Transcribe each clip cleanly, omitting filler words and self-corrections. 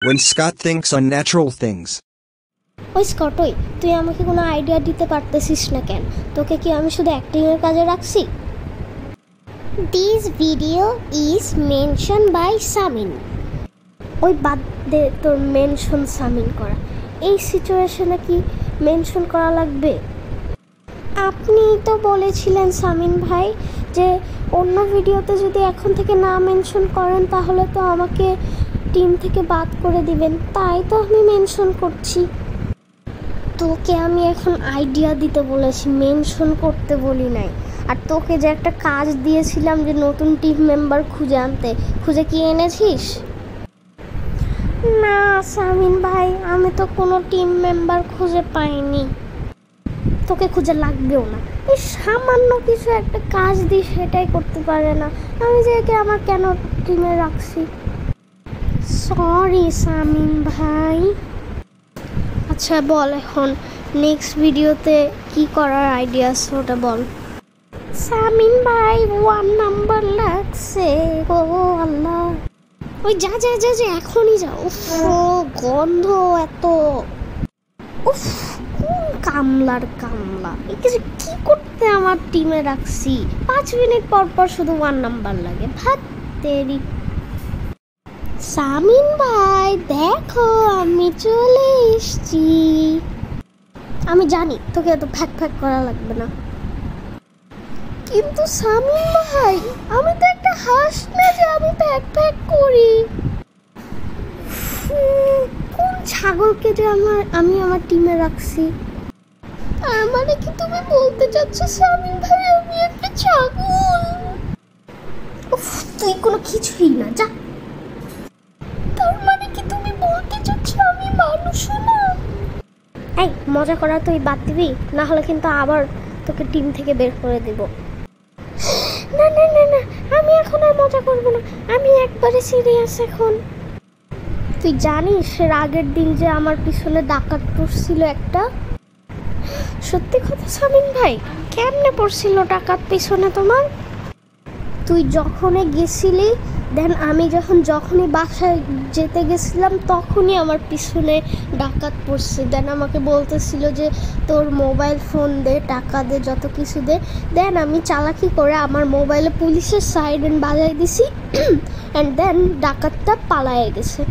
When Scott thinks unnatural things. ওই স্কটই, তুই আমাকে কোনো আইডিয়া দিতে পারতেছিস না কেন? তোকে কি আমি শুধু অ্যাক্টিংয়ের কাজে রাখছি? This video is mention by Samin. ওই বাদ দে তোর মেনশন সামিন করা। এই সিচুয়েশনে কি মেনশন করা লাগবে? আপনি তো বলেছিলেন সামিন ভাই যে অন্য ভিডিওতে যদি এখন থেকে না মেনশন করেন তাহলে তো আমাকে টিম থেকে বাদ করে দিবেন, তাই তো আমি মেনশন করছি। তোকে আমি এখন আইডিয়া দিতে বলেছি, মেনশন করতে বলি নাই। আর তোকে যে একটা কাজ দিয়েছিলাম যে নতুন টিম মেম্বার খুঁজে আনতে, খুঁজে কি এনেছিস? না সামিন ভাই, আমি তো কোনো টিম মেম্বার খুঁজে পাইনি, তোকে খুঁজে লাগবেও না। এই সামান্য কিছু একটা কাজ দিই সেটাই করতে পারে না, আমি যে একে আমার কেন টিমে রাখছি? সরি সামিন ভাই। আচ্ছা বল, এখন নেক্সট ভিডিওতে কি করার আইডিয়া আছে ওটা বল। সামিন ভাই 1 নাম্বার লাগছে ও আল্লাহ। ওই যা যা যা যা এখনই যাও। উফ গন্ধ এত। উফ কোন কামলার কামলা, একে যে কি করতে আমার টিমে রাখছি? 5 মিনিট পর পর শুধু 1 নাম্বার লাগে, ভাত তেরি। সামিন ভাই দেখো আমি চলে এসছি। আমি জানি তোকে এত ফ্যাক ফ্যাক করা লাগবে না, কিন্তু সামিন ভাই আমি তো একটা হাঁস না যে আমি ফ্যাক ফ্যাক করি। কোন ছাগলকে যে আমি আমার টিমে রাখছি? তার মানে কি তুমি বলতে চাচ্ছ সামিন ভাই আমি একটা ছাগল? উফ তুই কোনো কিছুই না, যা। তার মানে কি তুমি বলতে চাচ্ছ আমি মানুষ না? এই মজা করা তুই বাদ দিবি, না হলে কিন্তু আবার তোকে টিম থেকে বের করে দেব। না না না না, আমি এখন আর মজা করব না, আমি একবারে সিরিয়াস এখন। তুই জানিস এর আগের দিন যে আমার পিছনে ডাকাত পড়ছিল একটা? সত্যি কথা সামিন ভাই, কেমনে পড়ছিল ডাকাত পিছনে তোমার? তুই যখনই গেছিলি দেন আমি যখনই বাসায় যেতে গেছিলাম তখনই আমার পিছনে ডাকাত পড়ছে। দেন আমাকে বলতেছিল যে তোর মোবাইল ফোন দে, টাকা দে, যত কিছু দে। দেন আমি চালাকি করে আমার মোবাইলে পুলিশের সাইরেন বাজাই দিছি অ্যান্ড দেন ডাকাতটা পালায়ে গেছে।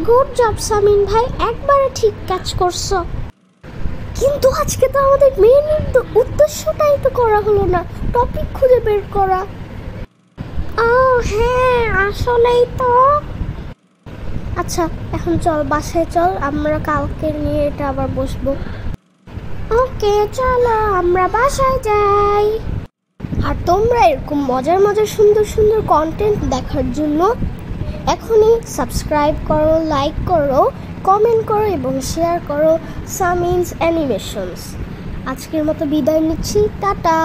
গুড জব সামিন ভাই, একবারে ঠিক কাজ করছো। কিন্তু আজকে তো আমাদের মেইন উদ্দেশ্যটাই তো করা হলো না, টপিক খুঁজে বের করা। ও হ্যাঁ আসলেই তো। আচ্ছা এখন চল বাসায় চল, আমরা কালকে নিয়ে এটা আবার বসবো। ওকে চলো আমরা বাসায় যাই। আর তোমরা এরকম মজার মজার সুন্দর সুন্দর কন্টেন্ট দেখার জন্য এখনই সাবস্ক্রাইব করো, লাইক করো, কমেন্ট করো এবং শেয়ার করো সামিনস অ্যানিমেশনস। আজকের মতো বিদায় নিচ্ছি, টাটা।